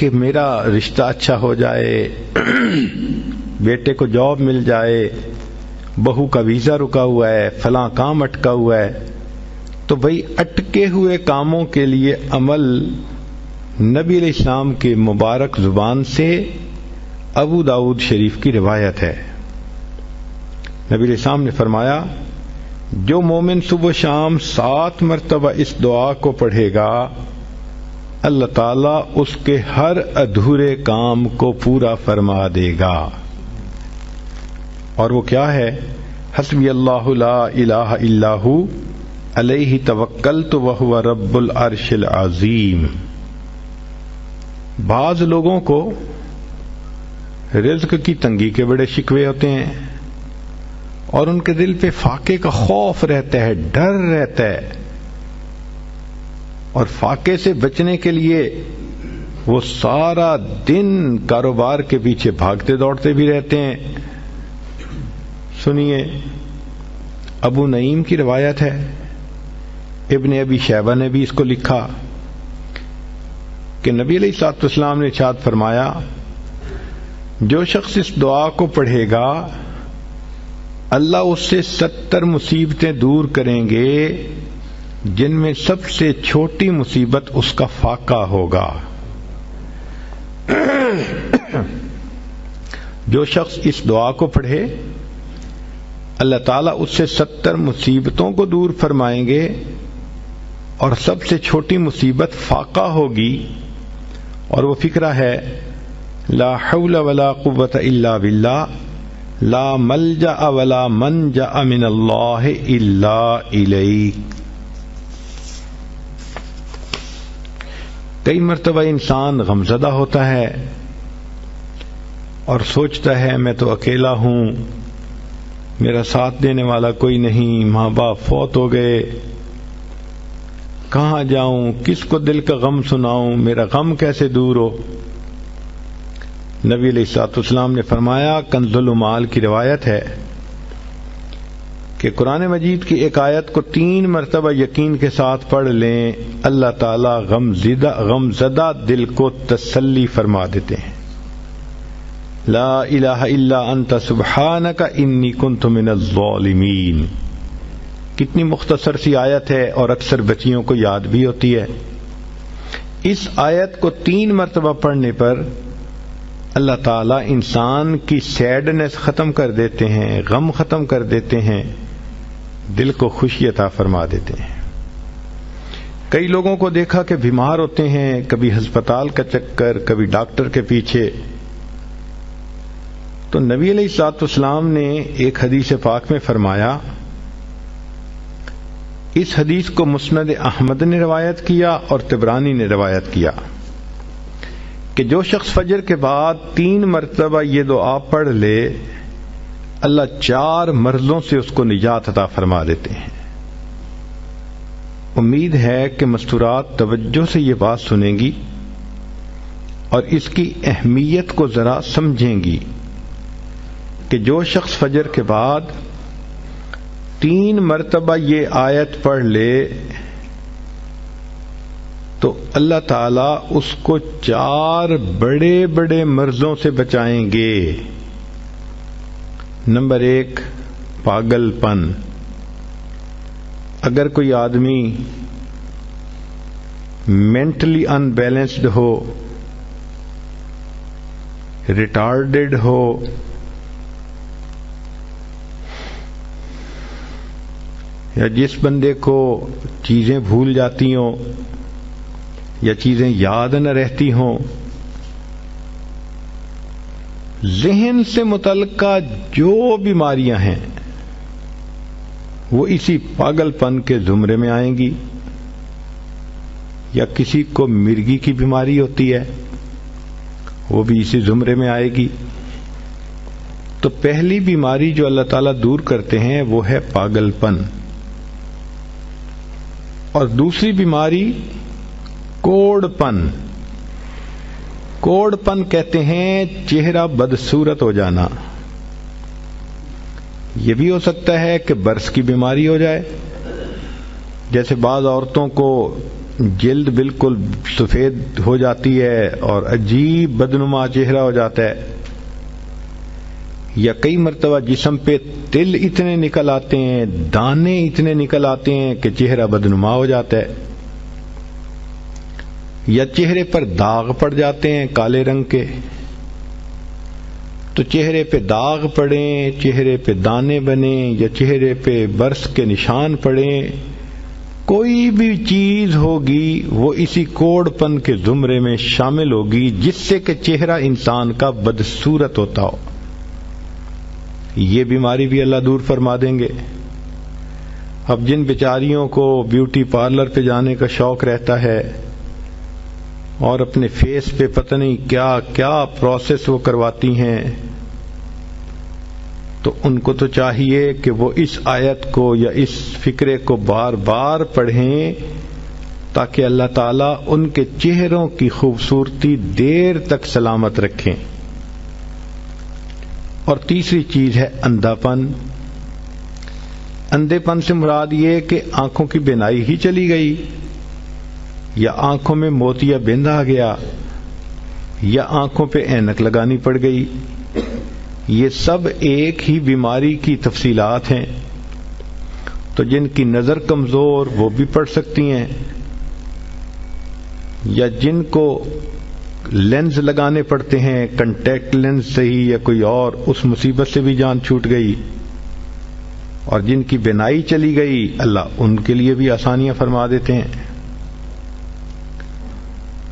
کہ میرا رشتہ اچھا ہو جائے، بیٹے کو جاب مل جائے، بہو کا ویزا رکا ہوا ہے، فلاں کام اٹکا ہوا ہے، تو بھئی اٹکے ہوئے کاموں کے لیے عمل نبی علیہ السلام کے مبارک زبان سے ابو داؤد شریف کی روایت ہے۔ نبی علیہ السلام نے فرمایا جو مومن صبح و شام 7 مرتبہ اس دعا کو پڑھے گا اللہ تعالیٰ اس کے ہر ادھورے کام کو پورا فرما دے گا۔ اور وہ کیا ہے؟ حسبی اللہ لا الہ الا ہو علیہ توکلت وہو رب العرش العظیم۔ بعض لوگوں کو رزق کی تنگی کے بڑے شکوے ہوتے ہیں اور ان کے دل پہ فاقے کا خوف رہتا ہے، ڈر رہتا ہے، اور فاقے سے بچنے کے لیے وہ سارا دن کاروبار کے پیچھے بھاگتے دوڑتے بھی رہتے ہیں۔ سنیے، ابو نعیم کی روایت ہے، ابن ابی شیبہ نے بھی اس کو لکھا کہ نبی علیہ الصلوۃ والسلام نے ارشاد فرمایا جو شخص اس دعا کو پڑھے گا اللہ اس سے 70 مصیبتیں دور کریں گے جن میں سب سے چھوٹی مصیبت اس کا فاقہ ہوگا۔ جو شخص اس دعا کو پڑھے اللہ تعالیٰ اس سے 70 مصیبتوں کو دور فرمائیں گے اور سب سے چھوٹی مصیبت فاقہ ہوگی، اور وہ فقرہ ہے لا حول ولا قوة الا باللہ لا ملجأ ولا منجأ من اللہ الا الیک۔ کئی مرتبہ انسان غمزدہ ہوتا ہے اور سوچتا ہے میں تو اکیلا ہوں، میرا ساتھ دینے والا کوئی نہیں، ماں باپ فوت ہو گئے، کہاں جاؤں، کس کو دل کا غم سناؤں، میرا غم کیسے دور ہو۔ نبی علیہ الصلوۃ والسلام نے فرمایا، کنز المال کی روایت ہے کہ قرآن مجید کی ایک آیت کو 3 مرتبہ یقین کے ساتھ پڑھ لیں اللہ تعالی غمزدہ دل کو تسلی فرما دیتے ہیں۔ لا الہ الا انت سبحانک انی کنت من الظالمین۔ کتنی مختصر سی آیت ہے اور اکثر بچیوں کو یاد بھی ہوتی ہے۔ اس آیت کو 3 مرتبہ پڑھنے پر اللہ تعالیٰ انسان کی سیڈنس ختم کر دیتے ہیں، غم ختم کر دیتے ہیں، دل کو خوشی عطا فرما دیتے ہیں۔ کئی لوگوں کو دیکھا کہ بیمار ہوتے ہیں، کبھی ہسپتال کا چکر، کبھی ڈاکٹر کے پیچھے، تو نبی علیہ الصلوۃ والسلام نے ایک حدیث پاک میں فرمایا، اس حدیث کو مسند احمد نے روایت کیا اور طبرانی نے روایت کیا کہ جو شخص فجر کے بعد 3 مرتبہ یہ دعا پڑھ لے اللہ 4 مرضوں سے اس کو نجات عطا فرما دیتے ہیں۔ امید ہے کہ مستورات توجہ سے یہ بات سنیں گی اور اس کی اہمیت کو ذرا سمجھیں گی کہ جو شخص فجر کے بعد 3 مرتبہ یہ آیت پڑھ لے تو اللہ تعالیٰ اس کو 4 بڑے بڑے مرضوں سے بچائیں گے۔ نمبر 1، پاگل پن۔ اگر کوئی آدمی مینٹلی ان بیلنسڈ ہو، ریٹارڈڈ ہو، یا جس بندے کو چیزیں بھول جاتی ہوں یا چیزیں یاد نہ رہتی ہوں، ذہن سے متعلقہ جو بیماریاں ہیں وہ اسی پاگل پن کے زمرے میں آئیں گی۔ یا کسی کو مرگی کی بیماری ہوتی ہے وہ بھی اسی زمرے میں آئے گی۔ تو پہلی بیماری جو اللہ تعالیٰ دور کرتے ہیں وہ ہے پاگل پن، اور دوسری بیماری کوڑ پن۔ کوڑ پن کہتے ہیں چہرہ بدصورت ہو جانا۔ یہ بھی ہو سکتا ہے کہ برس کی بیماری ہو جائے، جیسے بعض عورتوں کو جلد بالکل سفید ہو جاتی ہے اور عجیب بدنما چہرہ ہو جاتا ہے، یا کئی مرتبہ جسم پہ تل اتنے نکل آتے ہیں، دانے اتنے نکل آتے ہیں کہ چہرہ بدنما ہو جاتا ہے، یا چہرے پر داغ پڑ جاتے ہیں کالے رنگ کے، تو چہرے پہ داغ پڑیں، چہرے پہ دانے بنیں، یا چہرے پہ برس کے نشان پڑیں، کوئی بھی چیز ہوگی وہ اسی کوڑ پن کے زمرے میں شامل ہوگی جس سے کہ چہرہ انسان کا بدصورت ہوتا ہو۔ یہ بیماری بھی اللہ دور فرما دیں گے۔ اب جن بیچاریوں کو بیوٹی پارلر پہ جانے کا شوق رہتا ہے اور اپنے فیس پہ پتہ نہیں کیا کیا پروسیس وہ کرواتی ہیں، تو ان کو تو چاہیے کہ وہ اس آیت کو یا اس فکرے کو بار بار پڑھیں تاکہ اللہ تعالیٰ ان کے چہروں کی خوبصورتی دیر تک سلامت رکھیں۔ اور تیسری چیز ہے اندھا پن۔ اندھے پن سے مراد یہ کہ آنکھوں کی بینائی ہی چلی گئی، یا آنکھوں میں موتیا بند آ گیا، یا آنکھوں پہ اینک لگانی پڑ گئی۔ یہ سب ایک ہی بیماری کی تفصیلات ہیں۔ تو جن کی نظر کمزور وہ بھی پڑھ سکتی ہیں، یا جن کو لینز لگانے پڑتے ہیں، کنٹیکٹ لینز صحیح یا کوئی اور، اس مصیبت سے بھی جان چھوٹ گئی۔ اور جن کی بینائی چلی گئی اللہ ان کے لیے بھی آسانیاں فرما دیتے ہیں۔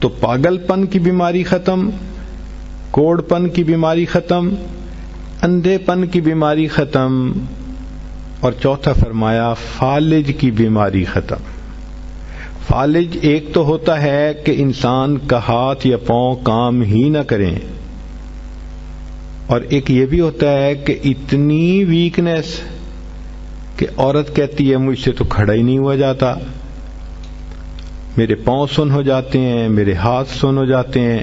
تو پاگل پن کی بیماری ختم، کوڑ پن کی بیماری ختم، اندھے پن کی بیماری ختم، اور چوتھا فرمایا فالج کی بیماری ختم۔ فالج ایک تو ہوتا ہے کہ انسان کا ہاتھ یا پاؤں کام ہی نہ کریں، اور ایک یہ بھی ہوتا ہے کہ اتنی ویکنیس کہ عورت کہتی ہے مجھ سے تو کھڑا ہی نہیں ہوا جاتا، میرے پاؤں سن ہو جاتے ہیں، میرے ہاتھ سن ہو جاتے ہیں۔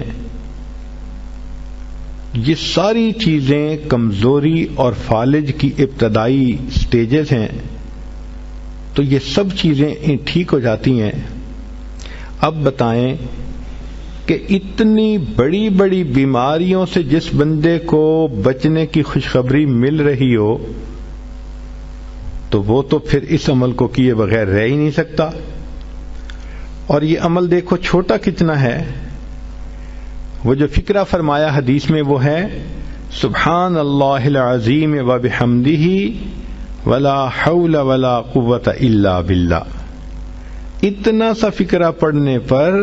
یہ ساری چیزیں کمزوری اور فالج کی ابتدائی سٹیجز ہیں، تو یہ سب چیزیں ٹھیک ہو جاتی ہیں۔ اب بتائیں کہ اتنی بڑی بڑی بیماریوں سے جس بندے کو بچنے کی خوشخبری مل رہی ہو تو وہ تو پھر اس عمل کو کیے بغیر رہ ہی نہیں سکتا۔ اور یہ عمل دیکھو چھوٹا کتنا ہے۔ وہ جو فکرہ فرمایا حدیث میں وہ ہے سبحان اللہ العظیم وبحمدہ ولا حول ولا قوت الا باللہ۔ اتنا سا فکرہ پڑھنے پر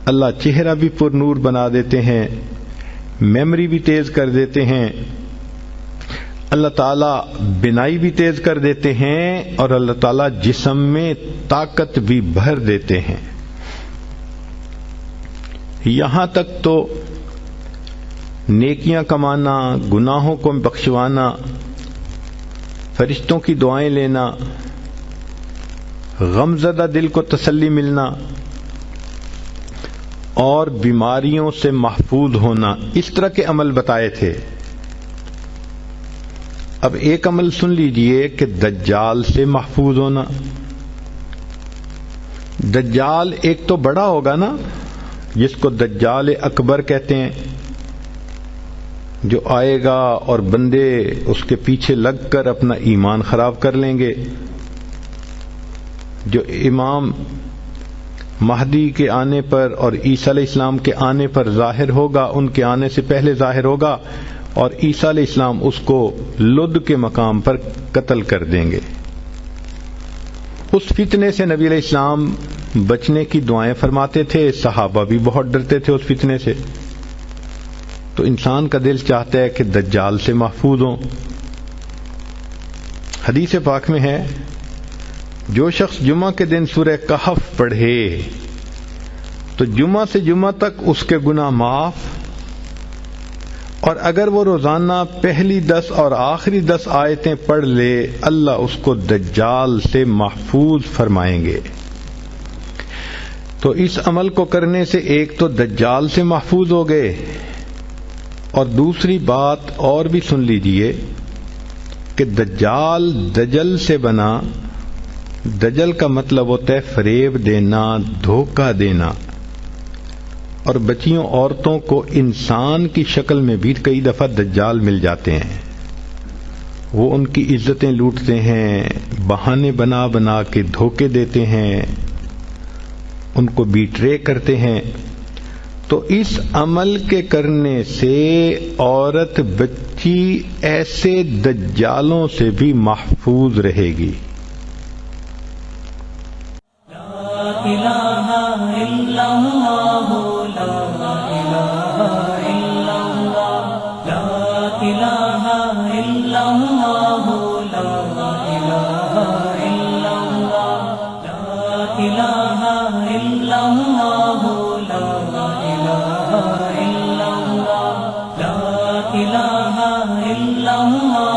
اللہ چہرہ بھی پر نور بنا دیتے ہیں، میموری بھی تیز کر دیتے ہیں، اللہ تعالیٰ بینائی بھی تیز کر دیتے ہیں، اور اللہ تعالیٰ جسم میں طاقت بھی بھر دیتے ہیں۔ یہاں تک تو نیکیاں کمانا، گناہوں کو بخشوانا، فرشتوں کی دعائیں لینا، غمزدہ دل کو تسلی ملنا، اور بیماریوں سے محفوظ ہونا، اس طرح کے عمل بتائے تھے۔ اب ایک عمل سن لیجئے کہ دجال سے محفوظ ہونا۔ دجال ایک تو بڑا ہوگا نا، جس کو دجال اکبر کہتے ہیں، جو آئے گا اور بندے اس کے پیچھے لگ کر اپنا ایمان خراب کر لیں گے۔ جو امام مہدی کے آنے پر اور عیسیٰ علیہ السلام کے آنے پر ظاہر ہوگا، ان کے آنے سے پہلے ظاہر ہوگا، اور عیسیٰ علیہ السلام اس کو لد کے مقام پر قتل کر دیں گے۔ اس فتنے سے نبی علیہ السلام بچنے کی دعائیں فرماتے تھے، صحابہ بھی بہت ڈرتے تھے اس فتنے سے۔ تو انسان کا دل چاہتا ہے کہ دجال سے محفوظ ہوں۔ حدیث پاک میں ہے جو شخص جمعہ کے دن سورہ کہف پڑھے تو جمعہ سے جمعہ تک اس کے گناہ معاف، اور اگر وہ روزانہ پہلی 10 اور آخری 10 آیتیں پڑھ لے اللہ اس کو دجال سے محفوظ فرمائیں گے۔ تو اس عمل کو کرنے سے ایک تو دجال سے محفوظ ہو گئے، اور دوسری بات اور بھی سن لیجئے کہ دجال دجل سے بنا، دجل کا مطلب ہوتا ہے فریب دینا، دھوکہ دینا، اور بچیوں عورتوں کو انسان کی شکل میں بھی کئی دفعہ دجال مل جاتے ہیں، وہ ان کی عزتیں لوٹتے ہیں، بہانے بنا بنا کے دھوکے دیتے ہیں، ان کو بیٹرے کرتے ہیں۔ تو اس عمل کے کرنے سے عورت بچی ایسے دجالوں سے بھی محفوظ رہے گی۔ لا الہ الا اللہ، لا الہ الا اللہ، لا الہ الا اللہ، لا الہ الا اللہ، لا الہ الا اللہ، لا الہ الا اللہ، لا الہ الا اللہ۔